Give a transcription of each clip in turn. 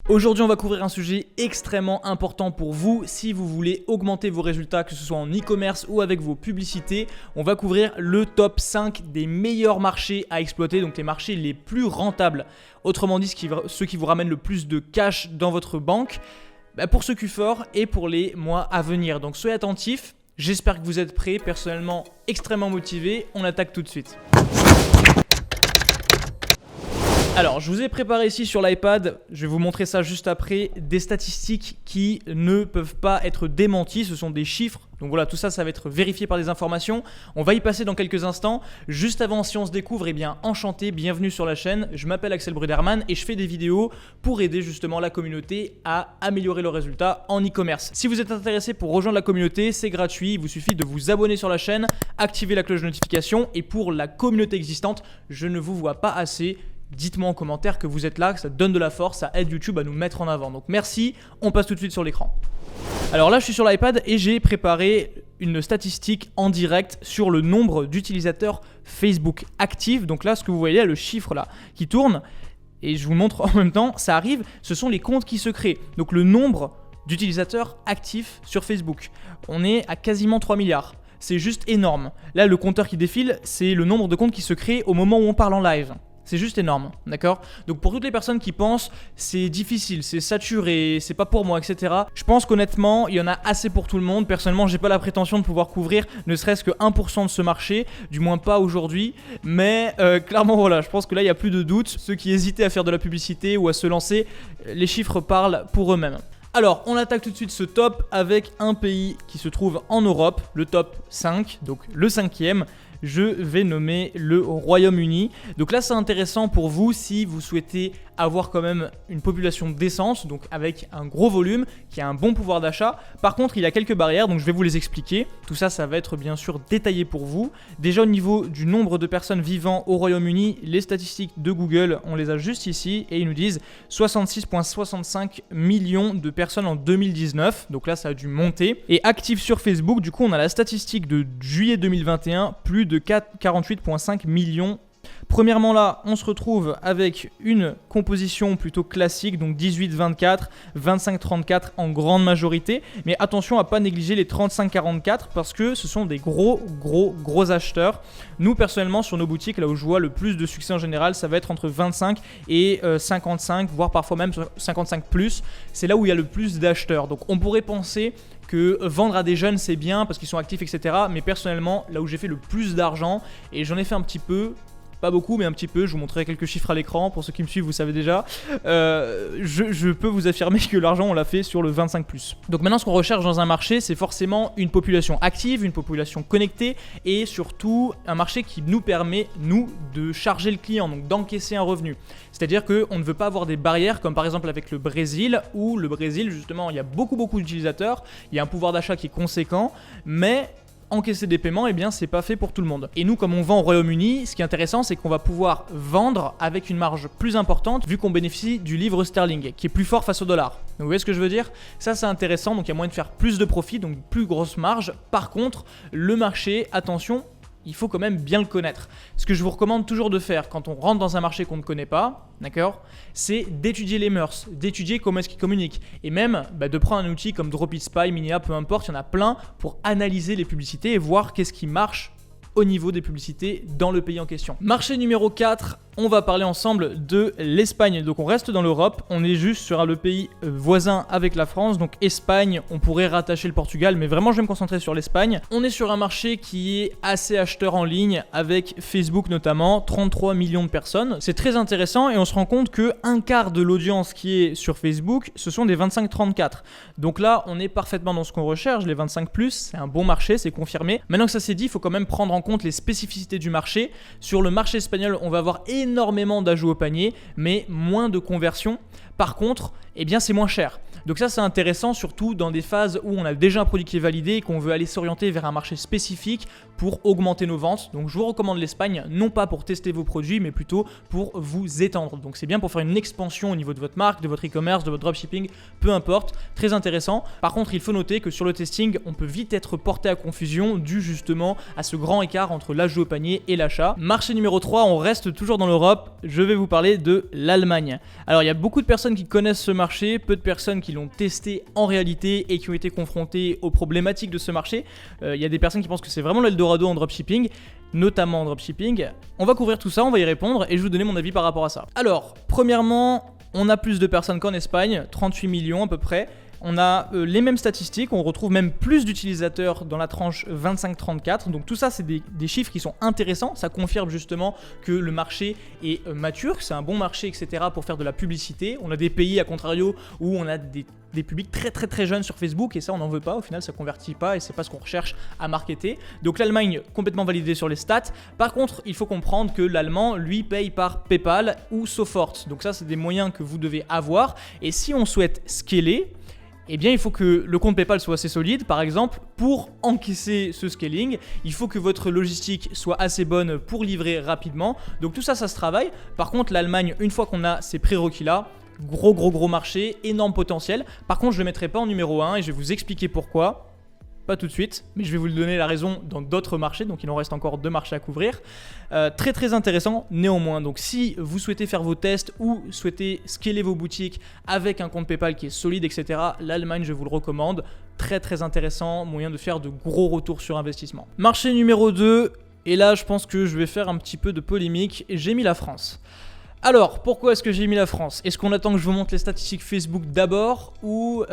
Aujourd'hui, on va couvrir un sujet extrêmement important pour vous si vous voulez augmenter vos résultats, que ce soit en e-commerce ou avec vos publicités. On va couvrir le top 5 des meilleurs marchés à exploiter, donc les marchés les plus rentables. Autrement dit, ceux qui vous ramènent le plus de cash dans votre banque pour ce Q4 et pour les mois à venir. Donc soyez attentifs, j'espère que vous êtes prêts, personnellement extrêmement motivé. On attaque tout de suite. Alors, je vous ai préparé ici sur l'iPad, je vais vous montrer ça juste après, des statistiques qui ne peuvent pas être démenties, ce sont des chiffres. Donc voilà, tout ça, ça va être vérifié par des informations. On va y passer dans quelques instants. Juste avant, si on se découvre, enchanté, bienvenue sur la chaîne. Je m'appelle Axel Bruderman et je fais des vidéos pour aider justement la communauté à améliorer leurs résultats en e-commerce. Si vous êtes intéressé pour rejoindre la communauté, c'est gratuit. Il vous suffit de vous abonner sur la chaîne, activer la cloche de notification et pour la communauté existante, je ne vous vois pas assez. Dites-moi en commentaire que vous êtes là, que ça donne de la force, ça aide YouTube à nous mettre en avant. Donc merci, on passe tout de suite sur l'écran. Alors là, je suis sur l'iPad et j'ai préparé une statistique en direct sur le nombre d'utilisateurs Facebook actifs. Donc là, ce que vous voyez, le chiffre là qui tourne, et je vous montre en même temps, ça arrive, ce sont les comptes qui se créent. Donc le nombre d'utilisateurs actifs sur Facebook. On est à quasiment 3 milliards. C'est juste énorme. Là, le compteur qui défile, c'est le nombre de comptes qui se créent au moment où on parle en live. C'est juste énorme, d'accord? Donc pour toutes les personnes qui pensent c'est difficile, c'est saturé, c'est pas pour moi, etc. Je pense qu'honnêtement, il y en a assez pour tout le monde. Personnellement, j'ai pas la prétention de pouvoir couvrir ne serait-ce que 1% de ce marché, du moins pas aujourd'hui. Mais clairement, voilà, je pense que là, il n'y a plus de doute. Ceux qui hésitaient à faire de la publicité ou à se lancer, les chiffres parlent pour eux-mêmes. Alors, on attaque tout de suite ce top avec un pays qui se trouve en Europe, le top 5, donc le 5e. Je vais nommer le Royaume-Uni. Donc là, c'est intéressant pour vous si vous souhaitez avoir quand même une population décente, donc avec un gros volume, qui a un bon pouvoir d'achat. Par contre, il y a quelques barrières, donc je vais vous les expliquer. Tout ça, ça va être bien sûr détaillé pour vous. Déjà au niveau du nombre de personnes vivant au Royaume-Uni, les statistiques de Google, on les a juste ici, et ils nous disent 66,65 millions de personnes en 2019. Donc là, ça a dû monter. Et actifs sur Facebook, du coup, on a la statistique de juillet 2021, plus de 48,5 millions. Premièrement là, on se retrouve avec une composition plutôt classique, donc 18-24, 25-34 en grande majorité. Mais attention à ne pas négliger les 35-44 parce que ce sont des gros acheteurs. Nous personnellement sur nos boutiques, là où je vois le plus de succès en général, ça va être entre 25 et 55, voire parfois même 55+. C'est là où il y a le plus d'acheteurs. Donc on pourrait penser que vendre à des jeunes c'est bien parce qu'ils sont actifs, etc. Mais personnellement, là où j'ai fait le plus d'argent, et j'en ai fait un petit peu, pas beaucoup mais un petit peu, je vous montrerai quelques chiffres à l'écran, pour ceux qui me suivent vous savez déjà, je peux vous affirmer que l'argent on l'a fait sur le 25+. Donc maintenant ce qu'on recherche dans un marché c'est forcément une population active, une population connectée et surtout un marché qui nous permet nous de charger le client, donc d'encaisser un revenu. C'est-à-dire qu'on ne veut pas avoir des barrières comme par exemple avec le Brésil où le Brésil justement il y a beaucoup d'utilisateurs, il y a un pouvoir d'achat qui est conséquent mais encaisser des paiements, eh bien c'est pas fait pour tout le monde. Et nous comme on vend au Royaume-Uni, ce qui est intéressant c'est qu'on va pouvoir vendre avec une marge plus importante vu qu'on bénéficie du livre sterling qui est plus fort face au dollar. Donc vous voyez ce que je veux dire? Ça c'est intéressant, donc il y a moyen de faire plus de profit, donc plus grosse marge. Par contre, le marché, attention, il faut quand même bien le connaître. Ce que je vous recommande toujours de faire quand on rentre dans un marché qu'on ne connaît pas, d'accord, c'est d'étudier les mœurs, d'étudier comment est-ce qu'ils communiquent et même de prendre un outil comme Dropitspy, Minea, peu importe, il y en a plein pour analyser les publicités et voir qu'est-ce qui marche au niveau des publicités dans le pays en question. Marché numéro 4, on va parler ensemble de l'Espagne. Donc on reste dans l'Europe, on est juste sur le pays voisin avec la France. Donc Espagne, on pourrait rattacher le Portugal, mais vraiment je vais me concentrer sur l'Espagne. On est sur un marché qui est assez acheteur en ligne avec Facebook notamment, 33 millions de personnes. C'est très intéressant et on se rend compte que un quart de l'audience qui est sur Facebook, ce sont des 25-34. Donc là, on est parfaitement dans ce qu'on recherche, les 25+, c'est un bon marché, c'est confirmé. Maintenant que ça s'est dit, il faut quand même prendre en compte les spécificités du marché. Sur le marché espagnol, on va avoir énormément d'ajouts au panier, mais moins de conversion. Par contre, eh bien c'est moins cher. Donc ça c'est intéressant surtout dans des phases où on a déjà un produit qui est validé et qu'on veut aller s'orienter vers un marché spécifique pour augmenter nos ventes. Donc je vous recommande l'Espagne, non pas pour tester vos produits, mais plutôt pour vous étendre. Donc c'est bien pour faire une expansion au niveau de votre marque, de votre e-commerce, de votre dropshipping, peu importe, très intéressant. Par contre, il faut noter que sur le testing, on peut vite être porté à confusion dû justement à ce grand écart entre l'ajout au panier et l'achat. Marché numéro 3, on reste toujours dans l'Europe, je vais vous parler de l'Allemagne. Alors il y a beaucoup de personnes personnes qui connaissent ce marché, peu de personnes qui l'ont testé en réalité et qui ont été confrontées aux problématiques de ce marché. Il y a des personnes qui pensent que c'est vraiment l'Eldorado en dropshipping, notamment en dropshipping. On va couvrir tout ça, on va y répondre et je vais vous donner mon avis par rapport à ça. Alors, premièrement, on a plus de personnes qu'en Espagne, 38 millions à peu près. On a les mêmes statistiques, on retrouve même plus d'utilisateurs dans la tranche 25-34. Donc tout ça, c'est des chiffres qui sont intéressants. Ça confirme justement que le marché est mature, que c'est un bon marché, etc. pour faire de la publicité. On a des pays, à contrario, où on a des publics très jeunes sur Facebook et ça, on n'en veut pas. Au final, ça convertit pas et c'est pas ce qu'on recherche à marketer. Donc l'Allemagne, complètement validée sur les stats. Par contre, il faut comprendre que l'Allemand, lui, paye par PayPal ou Sofort. Donc ça, c'est des moyens que vous devez avoir. Et si on souhaite scaler, eh bien, il faut que le compte PayPal soit assez solide. Par exemple, pour encaisser ce scaling, il faut que votre logistique soit assez bonne pour livrer rapidement. Donc tout ça, ça se travaille. Par contre, l'Allemagne, une fois qu'on a ces prérequis-là, gros marché, énorme potentiel. Par contre, je ne le mettrai pas en numéro 1 et je vais vous expliquer pourquoi. Pas tout de suite, mais je vais vous donner la raison dans d'autres marchés, donc il en reste encore 2 marchés à couvrir. Très intéressant néanmoins, donc si vous souhaitez faire vos tests ou souhaitez scaler vos boutiques avec un compte PayPal qui est solide, etc., l'Allemagne, je vous le recommande. Très intéressant, moyen de faire de gros retours sur investissement. Marché numéro 2, et là je pense que je vais faire un petit peu de polémique, j'ai mis la France. Alors, pourquoi est-ce que j'ai mis la France? Est-ce qu'on attend que je vous montre les statistiques Facebook d'abord ou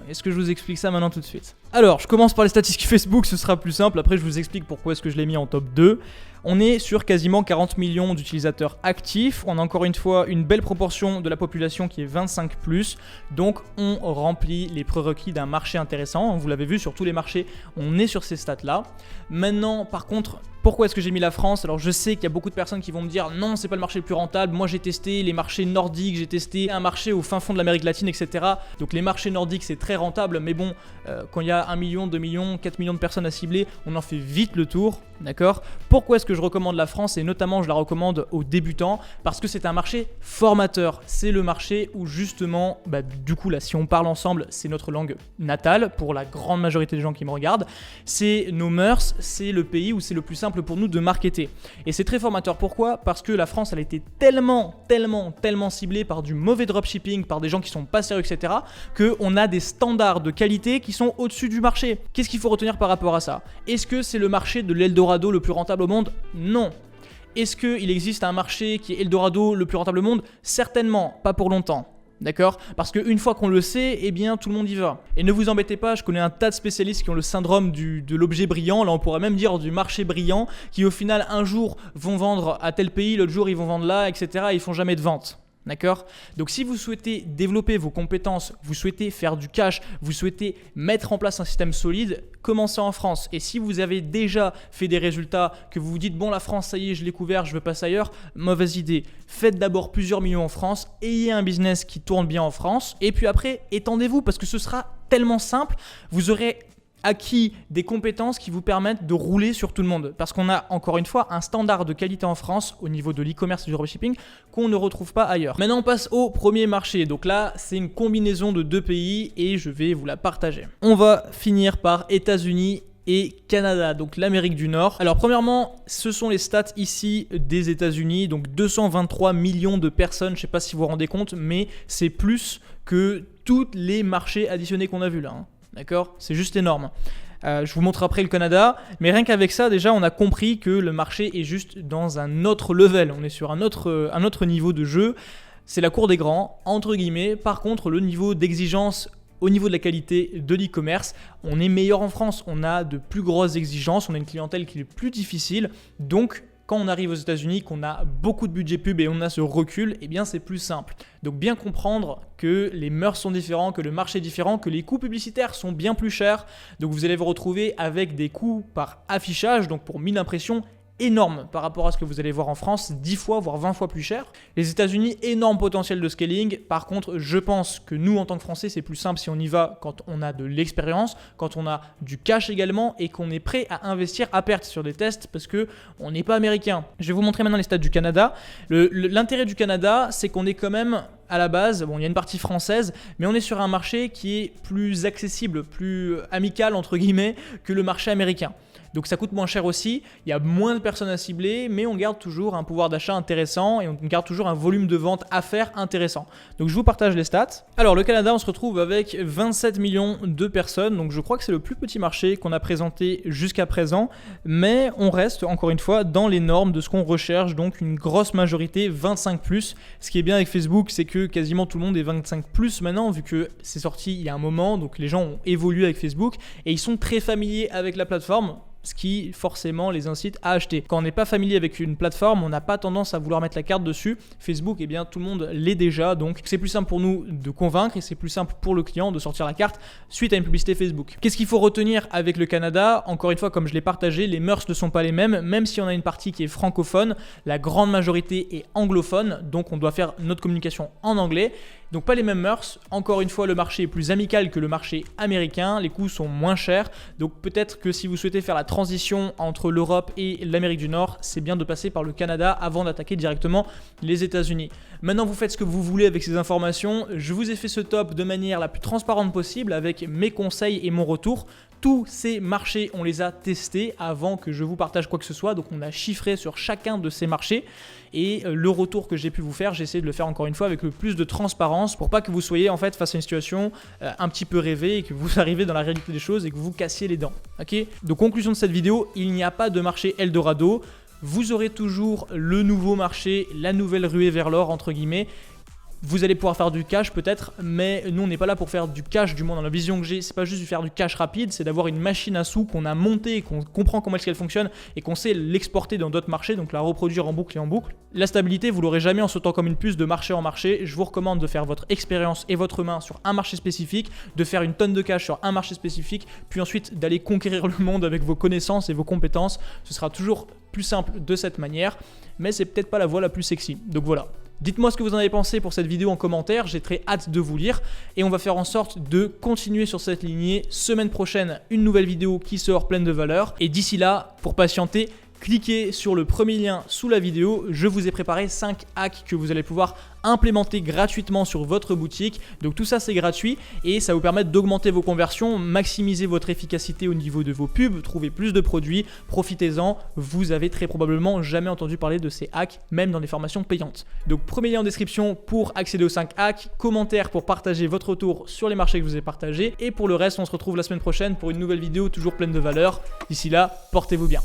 est-ce que je vous explique ça maintenant tout de suite? Alors, je commence par les statistiques Facebook, ce sera plus simple. Après, je vous explique pourquoi est-ce que je l'ai mis en top 2. On est sur quasiment 40 millions d'utilisateurs actifs. On a encore une fois une belle proportion de la population qui est 25+. Donc, on remplit les prérequis d'un marché intéressant. Vous l'avez vu, sur tous les marchés, on est sur ces stats-là. Maintenant, par contre, pourquoi est-ce que j'ai mis la France? Alors je sais qu'il y a beaucoup de personnes qui vont me dire non, c'est pas le marché le plus rentable. Moi j'ai testé les marchés nordiques, j'ai testé un marché au fin fond de l'Amérique latine, etc. Donc les marchés nordiques c'est très rentable, mais bon, quand il y a 1 million, 2 millions, 4 millions de personnes à cibler, on en fait vite le tour, d'accord? Pourquoi est-ce que je recommande la France? Et notamment je la recommande aux débutants parce que c'est un marché formateur. C'est le marché où justement, du coup là si on parle ensemble, c'est notre langue natale pour la grande majorité des gens qui me regardent. C'est nos mœurs, c'est le pays où c'est le plus simple pour nous de marketer. Et c'est très formateur. Pourquoi? Parce que la France, elle a été tellement ciblée par du mauvais dropshipping, par des gens qui sont pas sérieux, etc., qu'on a des standards de qualité qui sont au-dessus du marché. Qu'est-ce qu'il faut retenir par rapport à ça? Est-ce que c'est le marché de l'Eldorado le plus rentable au monde? Non. Est-ce qu'il existe un marché qui est Eldorado le plus rentable au monde? Certainement, pas pour longtemps. D'accord? Parce qu'une fois qu'on le sait, eh bien tout le monde y va. Et ne vous embêtez pas, je connais un tas de spécialistes qui ont le syndrome de l'objet brillant, là on pourrait même dire du marché brillant, qui au final un jour vont vendre à tel pays, l'autre jour ils vont vendre là, etc. et ils font jamais de vente. D'accord? Donc si vous souhaitez développer vos compétences, vous souhaitez faire du cash, vous souhaitez mettre en place un système solide, commencez en France. Et si vous avez déjà fait des résultats, que vous vous dites bon la France ça y est je l'ai couvert, je veux passer ailleurs, mauvaise idée. Faites d'abord plusieurs millions en France, ayez un business qui tourne bien en France et puis après étendez-vous parce que ce sera tellement simple, vous aurez acquis des compétences qui vous permettent de rouler sur tout le monde. Parce qu'on a encore une fois un standard de qualité en France au niveau de l'e-commerce et du dropshipping qu'on ne retrouve pas ailleurs. Maintenant on passe au premier marché. Donc là c'est une combinaison de 2 pays et je vais vous la partager. On va finir par États-Unis et Canada, donc l'Amérique du Nord. Alors premièrement, ce sont les stats ici des États-Unis, donc 223 millions de personnes, je ne sais pas si vous vous rendez compte, mais c'est plus que tous les marchés additionnés qu'on a vus là. D'accord? C'est juste énorme. Je vous montre après le Canada, mais rien qu'avec ça, déjà, on a compris que le marché est juste dans un autre level. On est sur un autre niveau de jeu. C'est la cour des grands, entre guillemets. Par contre, le niveau d'exigence au niveau de la qualité de l'e-commerce, on est meilleur en France. On a de plus grosses exigences, on a une clientèle qui est plus difficile. Donc, quand on arrive aux États-Unis, qu'on a beaucoup de budget pub et on a ce recul, eh bien c'est plus simple. Donc bien comprendre que les mœurs sont différents, que le marché est différent, que les coûts publicitaires sont bien plus chers. Donc vous allez vous retrouver avec des coûts par affichage, donc pour 1000 impressions, énorme par rapport à ce que vous allez voir en France, 10 fois voire 20 fois plus cher. Les États-Unis, énorme potentiel de scaling. Par contre, je pense que nous en tant que Français, c'est plus simple si on y va quand on a de l'expérience, quand on a du cash également et qu'on est prêt à investir à perte sur des tests parce que on n'est pas américain. Je vais vous montrer maintenant les stats du Canada. L'intérêt du Canada, c'est qu'on est quand même à la base, bon, il y a une partie française, mais on est sur un marché qui est plus accessible, plus amical entre guillemets que le marché américain. Donc ça coûte moins cher aussi, il y a moins de personnes à cibler, mais on garde toujours un pouvoir d'achat intéressant et on garde toujours un volume de vente à faire intéressant. Donc je vous partage les stats. Alors le Canada, on se retrouve avec 27 millions de personnes, donc je crois que c'est le plus petit marché qu'on a présenté jusqu'à présent, mais on reste encore une fois dans les normes de ce qu'on recherche, donc une grosse majorité 25+. Ce qui est bien avec Facebook, c'est que quasiment tout le monde est 25+ maintenant, vu que c'est sorti il y a un moment, donc les gens ont évolué avec Facebook et ils sont très familiers avec la plateforme, ce qui forcément les incite à acheter. Quand on n'est pas familier avec une plateforme, on n'a pas tendance à vouloir mettre la carte dessus. Facebook, eh bien tout le monde l'est déjà, donc c'est plus simple pour nous de convaincre et c'est plus simple pour le client de sortir la carte suite à une publicité Facebook. Qu'est-ce qu'il faut retenir avec le Canada? Encore une fois, comme je l'ai partagé, les mœurs ne sont pas les mêmes, même si on a une partie qui est francophone, la grande majorité est anglophone, donc on doit faire notre communication en anglais. Donc pas les mêmes mœurs, encore une fois le marché est plus amical que le marché américain, les coûts sont moins chers, donc peut-être que si vous souhaitez faire la transition entre l'Europe et l'Amérique du Nord, c'est bien de passer par le Canada avant d'attaquer directement les États-Unis. Maintenant vous faites ce que vous voulez avec ces informations, je vous ai fait ce top de manière la plus transparente possible avec mes conseils et mon retour. Tous ces marchés, on les a testés avant que je vous partage quoi que ce soit, donc on a chiffré sur chacun de ces marchés et le retour que j'ai pu vous faire, j'ai essayé de le faire encore une fois avec le plus de transparence pour pas que vous soyez en fait face à une situation un petit peu rêvée et que vous arrivez dans la réalité des choses et que vous cassiez les dents. Ok ? Donc conclusion de cette vidéo, il n'y a pas de marché Eldorado, vous aurez toujours le nouveau marché, la nouvelle ruée vers l'or entre guillemets. Vous allez pouvoir faire du cash peut-être, mais nous on n'est pas là pour faire du cash, du moins dans la vision que j'ai, c'est pas juste de faire du cash rapide, c'est d'avoir une machine à sous qu'on a montée, qu'on comprend comment est-ce qu'elle fonctionne et qu'on sait l'exporter dans d'autres marchés, donc la reproduire en boucle et en boucle. La stabilité, vous l'aurez jamais en sautant comme une puce de marché en marché. Je vous recommande de faire votre expérience et votre main sur un marché spécifique, de faire une tonne de cash sur un marché spécifique, puis ensuite d'aller conquérir le monde avec vos connaissances et vos compétences. Ce sera toujours plus simple de cette manière, mais c'est peut-être pas la voie la plus sexy. Donc voilà. Dites-moi ce que vous en avez pensé pour cette vidéo en commentaire, j'ai très hâte de vous lire et on va faire en sorte de continuer sur cette lignée. Semaine prochaine, une nouvelle vidéo qui sort pleine de valeur et d'ici là, pour patienter, cliquez sur le premier lien sous la vidéo, je vous ai préparé 5 hacks que vous allez pouvoir implémenter gratuitement sur votre boutique. Donc tout ça c'est gratuit et ça vous permet d'augmenter vos conversions, maximiser votre efficacité au niveau de vos pubs, trouver plus de produits, profitez-en, vous avez très probablement jamais entendu parler de ces hacks, même dans des formations payantes. Donc premier lien en description pour accéder aux 5 hacks, commentaire pour partager votre retour sur les marchés que je vous ai partagés et pour le reste on se retrouve la semaine prochaine pour une nouvelle vidéo toujours pleine de valeur. D'ici là, portez-vous bien.